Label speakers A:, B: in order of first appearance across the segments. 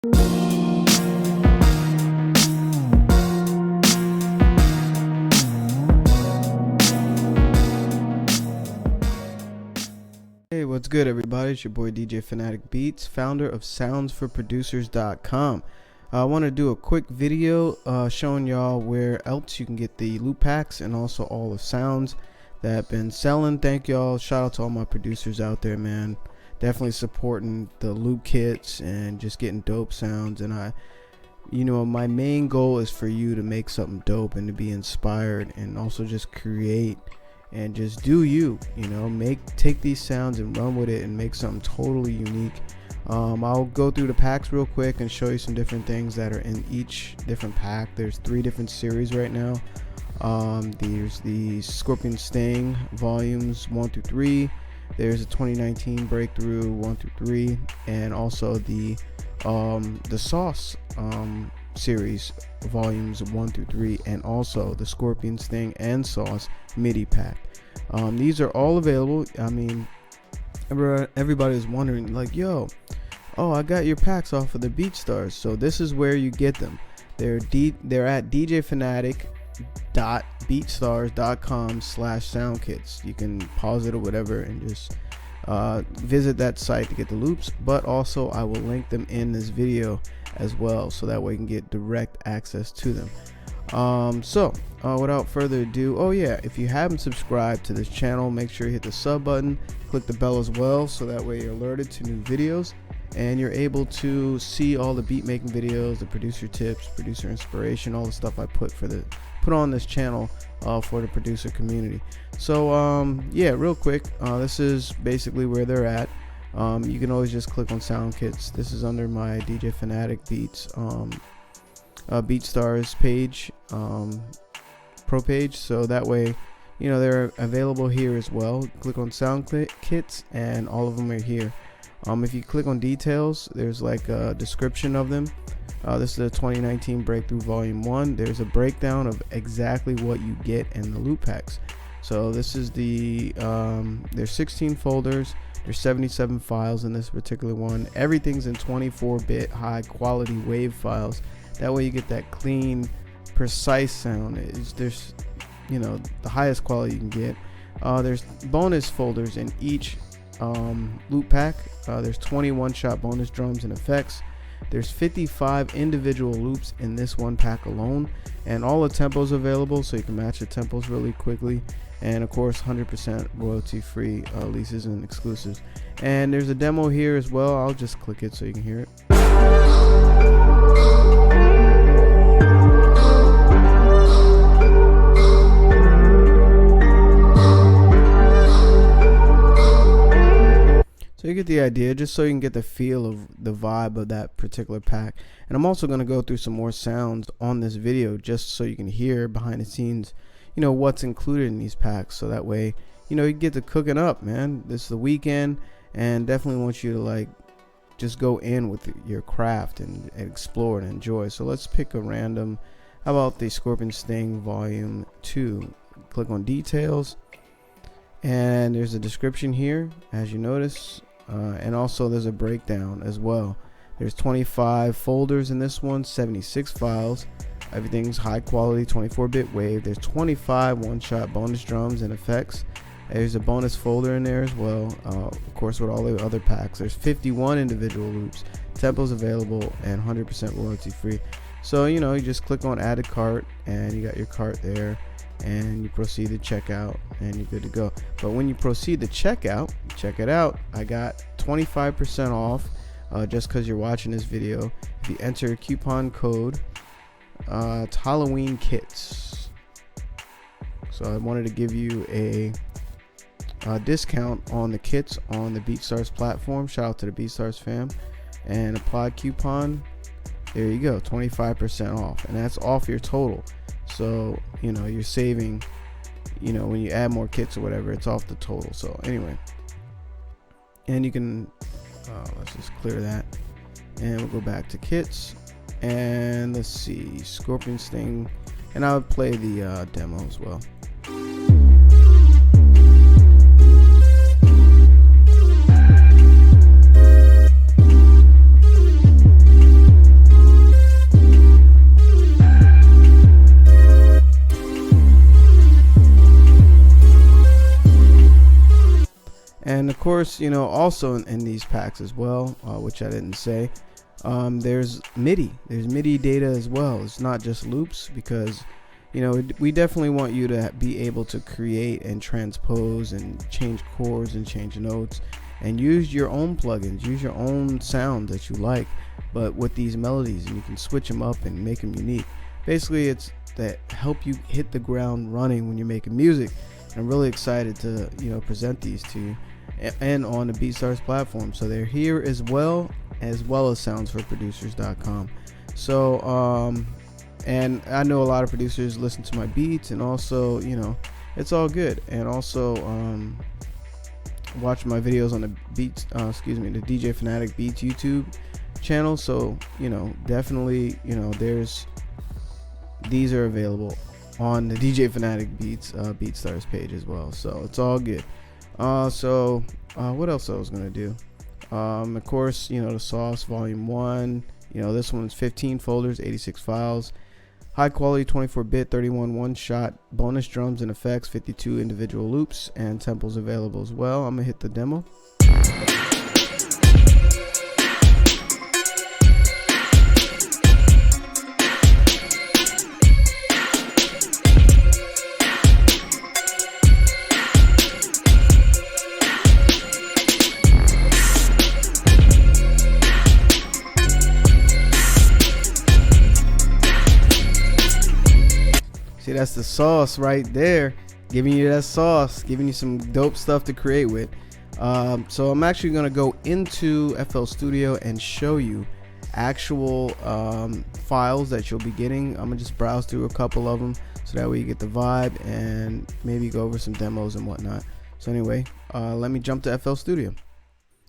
A: Hey, what's good, everybody? It's your boy DJ Fanatic Beats, founder of soundsforproducers.com. I want to do a quick video showing y'all where else you can get the loop packs and also all the sounds that have been selling. Thank y'all. Shout out to all my producers out there, man. Definitely supporting the loop kits and just getting dope sounds. And my main goal is for you to make something dope and to be inspired and also just create and just do take these sounds and run with it and make something totally unique. I'll go through the packs real quick and show you some different things that are in each different pack. There's 3 different series right now. There's the Scorpion Sting volumes 1 through 3. There's a 2019 Breakthrough 1 through 3, and also the Sauce series volumes 1 through 3, and also the Scorpion Sting and Sauce MIDI pack. These are all available. I mean, everybody's wondering, like, I got your packs off of the BeatStars. So this is where you get them. They're at djfanatic.beatstars.com/soundkits. You can pause it or whatever and just visit that site to get the loops, but also I will link them in this video as well, so that way you can get direct access to them. Without further ado, if you haven't subscribed to this channel, make sure you hit the sub button, click the bell as well, so that way you're alerted to new videos and you're able to see all the beat making videos, the producer tips, producer inspiration, all the stuff I put on this channel for the producer community. So real quick, this is basically where they're at. You can always just click on sound kits. This is under my DJ Fanatic Beats BeatStars page, pro page, so that way they're available here as well. Click on sound kits and all of them are here. If you click on details, there's like a description of them. This is the 2019 Breakthrough Volume 1. There's a breakdown of exactly what you get in the loop packs. So this is there's 16 folders. There's 77 files in this particular one. Everything's in 24-bit high quality wave files. That way you get that clean, precise sound. There's the highest quality you can get. There's bonus folders in each loop pack. There's 20 one-shot bonus drums and effects. There's 55 individual loops in this one pack alone, and all the tempos available, so you can match the tempos really quickly. And of course 100% royalty free leases and exclusives. And there's a demo here as well. I'll just click it so you can hear it. So you get the idea, just so you can get the feel of the vibe of that particular pack. And I'm also going to go through some more sounds on this video just so you can hear behind the scenes, what's included in these packs. So that way, you get to cooking up, man. This is the weekend, and definitely want you to just go in with your craft and explore and enjoy. So let's pick a random. How about the Scorpion Sting Volume 2? Click on details, and there's a description here, as you notice. And also there's a breakdown as well. There's 25 folders in this one, 76 files. Everything's high quality 24-bit wave. There's 25 one-shot bonus drums and effects. There's a bonus folder in there as well, of course, with all the other packs. There's 51 individual loops, tempos available, and 100% royalty free. So you just click on add to cart, and you got your cart there, and you proceed to checkout, and you're good to go. But when you proceed to checkout, check it out, I got 25% off just because you're watching this video if you enter coupon code it's Halloween Kits. So I wanted to give you a discount on the kits on the BeatStars platform. Shout out to the BeatStars fam. And apply coupon, there you go, 25% off, and that's off your total. So you're saving, when you add more kits or whatever, it's off the total. So anyway, and you can let's just clear that, and we'll go back to kits, and let's see, Scorpion Sting, and I'll play the demo as well. course, you know, also in these packs as well, which I didn't say, there's MIDI. There's MIDI data as well. It's not just loops, because, you know, we definitely want you to be able to create and transpose and change chords and change notes and use your own plugins, use your own sound that you like, but with these melodies, and you can switch them up and make them unique. Basically, it's that help you hit the ground running when you're making music. And I'm really excited to, you know, present these to you and on the BeatStars platform. So they're here as well as soundsforproducers.com. So and I know a lot of producers listen to my beats, and also, you know, it's all good. And also watch my videos on the the DJ Fanatic Beats YouTube channel. So, you know, definitely, you know, these are available on the DJ Fanatic Beats BeatStars page as well. So it's all good. What else I was gonna do? Of course, you know, the Sauce Volume 1. You know, this one's 15 folders, 86 files, high quality 24-bit 31 one-shot, bonus drums and effects, 52 individual loops, and tempos available as well. I'm gonna hit the demo. See, that's the sauce right there, giving you that sauce, giving you some dope stuff to create with. So I'm actually going to go into FL Studio and show you actual files that you'll be getting. I'm going to just browse through a couple of them so that way you get the vibe and maybe go over some demos and whatnot. So anyway, let me jump to FL Studio.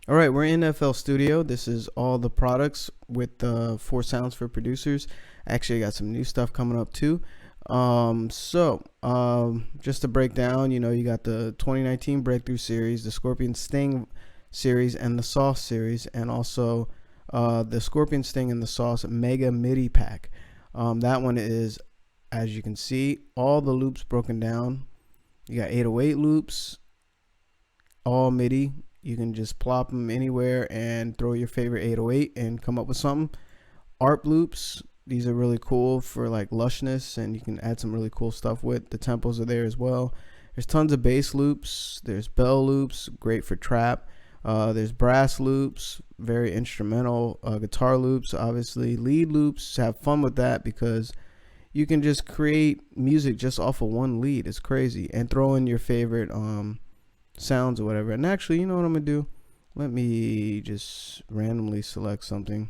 A: All right, we're in FL Studio. This is all the products with 4 sounds for producers. Actually, I got some new stuff coming up too. Just to break down, you know, you got the 2019 Breakthrough series, the Scorpion Sting series, and the Sauce series, and also the Scorpion Sting and the Sauce Mega MIDI pack. That one is, as you can see, all the loops broken down. You got 808 loops, all MIDI. You can just plop them anywhere and throw your favorite 808 and come up with something. ARP loops. These are really cool for like lushness, and you can add some really cool stuff with. The tempos are there as well. There's tons of bass loops. There's bell loops, great for trap. There's brass loops, very instrumental. Guitar loops, obviously. Lead loops, have fun with that because you can just create music just off of one lead. It's crazy. And throw in your favorite sounds or whatever. And actually, you know what I'm going to do? Let me just randomly select something.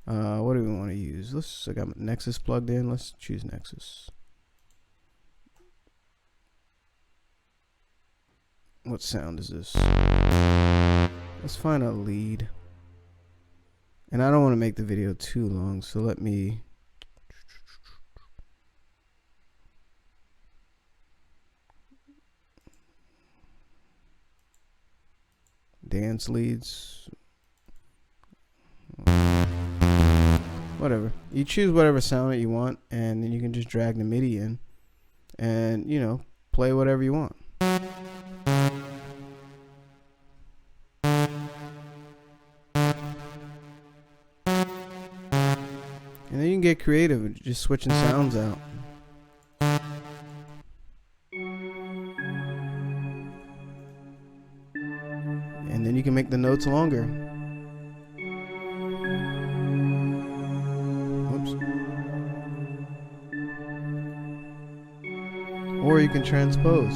A: What do we want to use? I got Nexus plugged in. Let's choose Nexus. What sound is this? Let's find a lead. And I don't want to make the video too long, so let me dance leads. Whatever, you choose whatever sound that you want, and then you can just drag the MIDI in and, you know, play whatever you want. And then you can get creative with just switching sounds out. And then you can make the notes longer. Or you can transpose.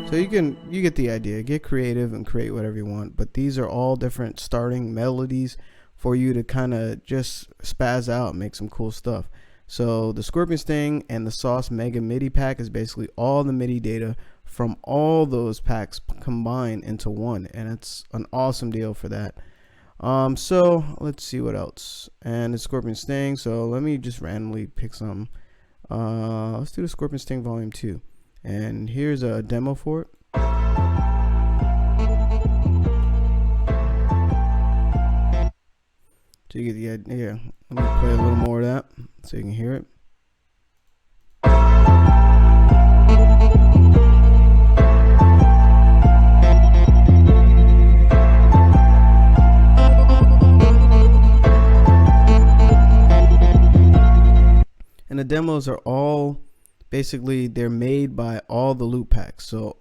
A: So you get the idea. Get creative and create whatever you want. But these are all different starting melodies for you to kind of just spaz out and make some cool stuff. So the Scorpion Sting and the Sauce Mega MIDI pack is basically all the MIDI data from all those packs combined into one, and it's an awesome deal for that. So let's see what else. And the Scorpion Sting, so let me just randomly pick some. Let's do the Scorpion Sting Volume 2, and here's a demo for it. So So you get the idea. Let me play a little more of that so you can hear it. And the demos are all basically, they're made by all the loop packs. So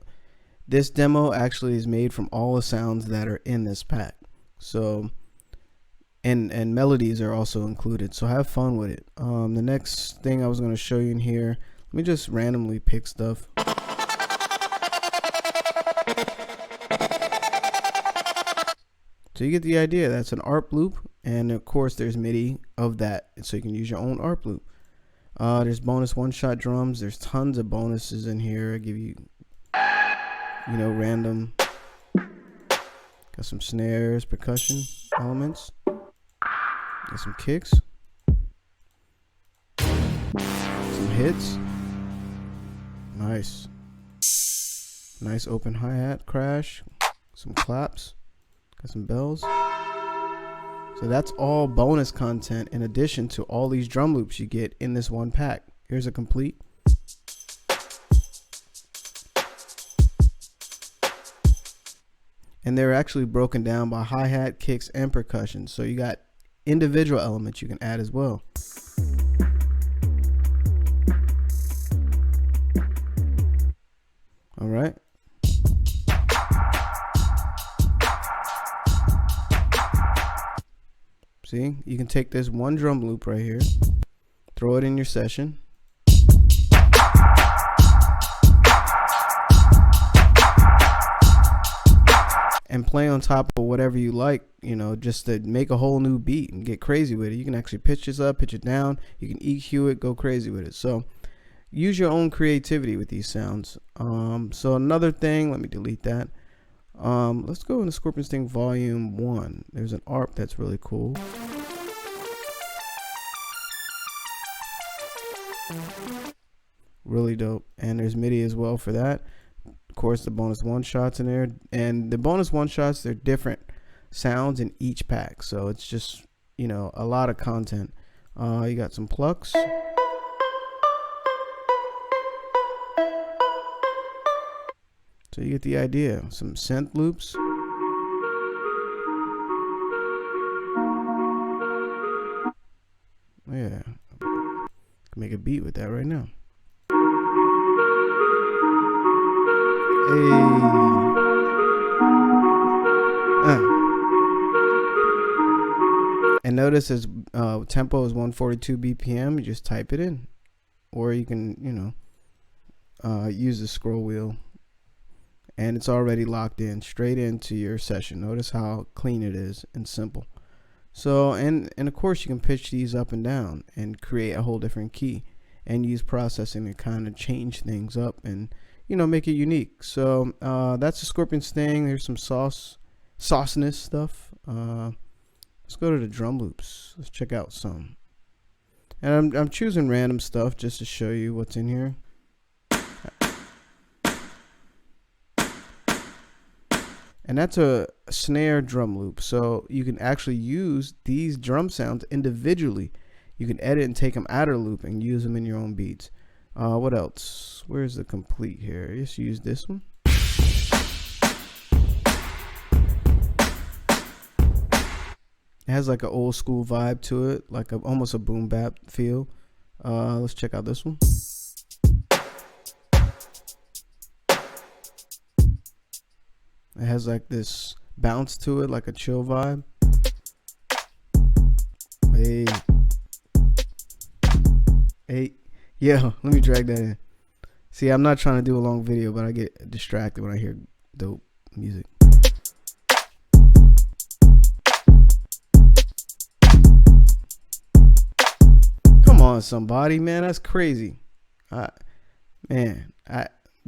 A: this demo actually is made from all the sounds that are in this pack. So and melodies are also included. So have fun with it. The next thing I was going to show you in here, let me just randomly pick stuff. So you get the idea. That's an ARP loop, and of course there's MIDI of that, so you can use your own ARP loop. There's bonus one-shot drums. There's tons of bonuses in here. I give you, you know, random. Got some snares, percussion elements. Got some kicks. Some hits. Nice. Nice open hi-hat crash. Some claps. Got some bells. So that's all bonus content in addition to all these drum loops you get in this one pack. Here's a complete. And they're actually broken down by hi-hat, kicks, and percussion. So you got individual elements you can add as well. All right. See, you can take this one drum loop right here, throw it in your session. And play on top of whatever you like, you know, just to make a whole new beat and get crazy with it. You can actually pitch this up, pitch it down. You can EQ it, go crazy with it. So use your own creativity with these sounds. So another thing, let me delete that. Let's go into Scorpion Sting Volume 1. There's an ARP that's really cool. Really dope. And there's MIDI as well for that. Of course, the bonus one-shots in there. And the bonus one-shots, they're different sounds in each pack. So it's just, you know, a lot of content. You got some plucks. So you get the idea. Some synth loops. Yeah. Can make a beat with that right now. Hey. And notice as tempo is 142 BPM. You just type it in. Or you can, you know, use the scroll wheel. And it's already locked in straight into your session. Notice how clean it is and simple. So, and of course you can pitch these up and down and create a whole different key and use processing to kind of change things up and, you know, make it unique. So that's the Scorpion Sting. There's some sauciness stuff. Let's go to the drum loops. Let's check out some. And I'm choosing random stuff just to show you what's in here. And that's a snare drum loop. So you can actually use these drum sounds individually. You can edit and take them out of the loop and use them in your own beats. What else? Where's the complete here? Just use this one. It has like an old school vibe to it, like almost a boom bap feel. Let's check out this one. It has like this bounce to it, like a chill vibe. Hey, yeah, let me drag that in. See, I'm not trying to do a long video, but I get distracted when I hear dope music. Come on, somebody, man, that's crazy.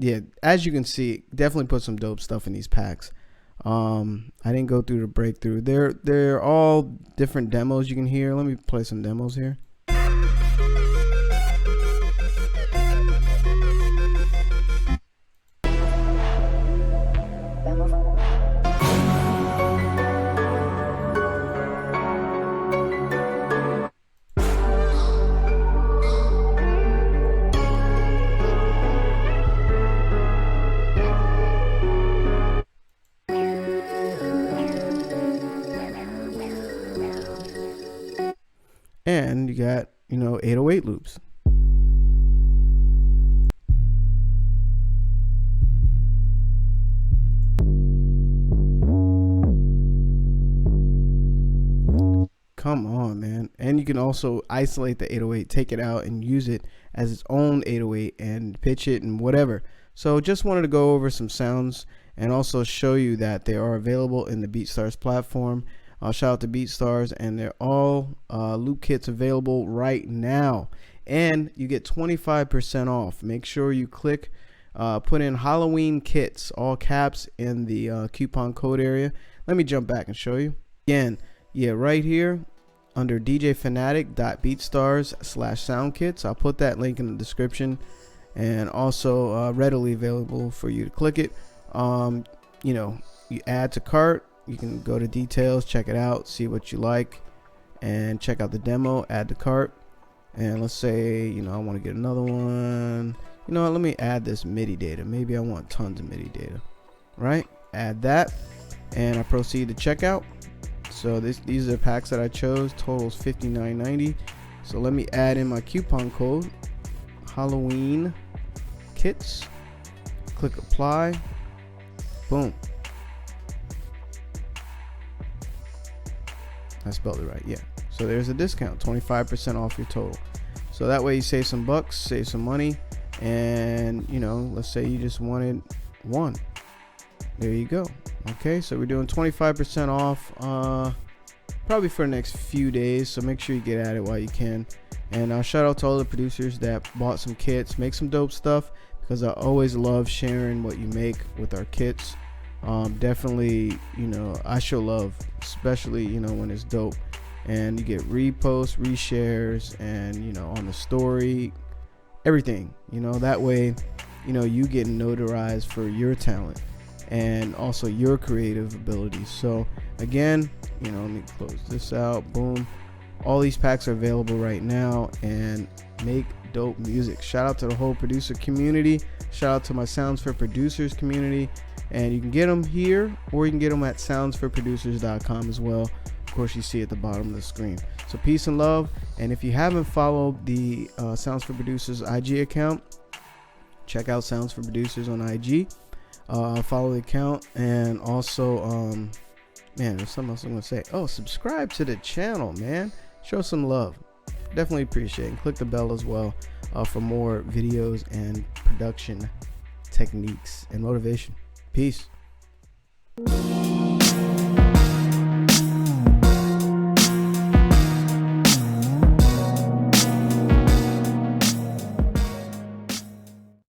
A: Yeah, as you can see, definitely put some dope stuff in these packs. I didn't go through the breakthrough. They're all different demos you can hear. Let me play some demos here. And you got, 808 loops. Come on, man. And you can also isolate the 808, take it out and use it as its own 808 and pitch it and whatever. So just wanted to go over some sounds and also show you that they are available in the BeatStars platform. Shout out to BeatStars, and they're all loop kits available right now. And you get 25% off. Make sure you click, put in Halloween kits, all caps, in the coupon code area. Let me jump back and show you. Again, yeah, right here under djfanatic.beatstars/sound kits. I'll put that link in the description, and also readily available for you to click it. You add to cart. You can go to details, check it out, see what you like, and check out the demo. Add to cart, and let's say I want to get another one. You know what? Let me add this MIDI data. Maybe I want tons of MIDI data. Right? Add that, and I proceed to checkout. So these are the packs that I chose. Totals $59.90. So let me add in my coupon code, Halloween kits. Click apply. Boom. I spelled it right. Yeah. So there's a discount, 25% off your total. So that way you save some bucks, save some money, and let's say you just wanted one. There you go. Okay, so we're doing 25% off probably for the next few days, so make sure you get at it while you can. And shout out to all the producers that bought some kits. Make some dope stuff, because I always love sharing what you make with our kits. Definitely, I show love, especially when it's dope, and you get reposts, reshares, and on the story, everything. That way you get notarized for your talent and also your creative abilities. So again, let me close this out. Boom. All these packs are available right now, and make dope music. Shout out to the whole producer community. Shout out to my Sounds for Producers community. And you can get them here, or you can get them at soundsforproducers.com as well. Of course, you see at the bottom of the screen. So peace and love. And if you haven't followed the Sounds for Producers IG account, check out Sounds for Producers on IG. Follow the account, and also man, there's something else I'm gonna say. Oh, subscribe to the channel, man. Show some love. Definitely appreciate it. And click the bell as well for more videos and production techniques and motivation. Peace.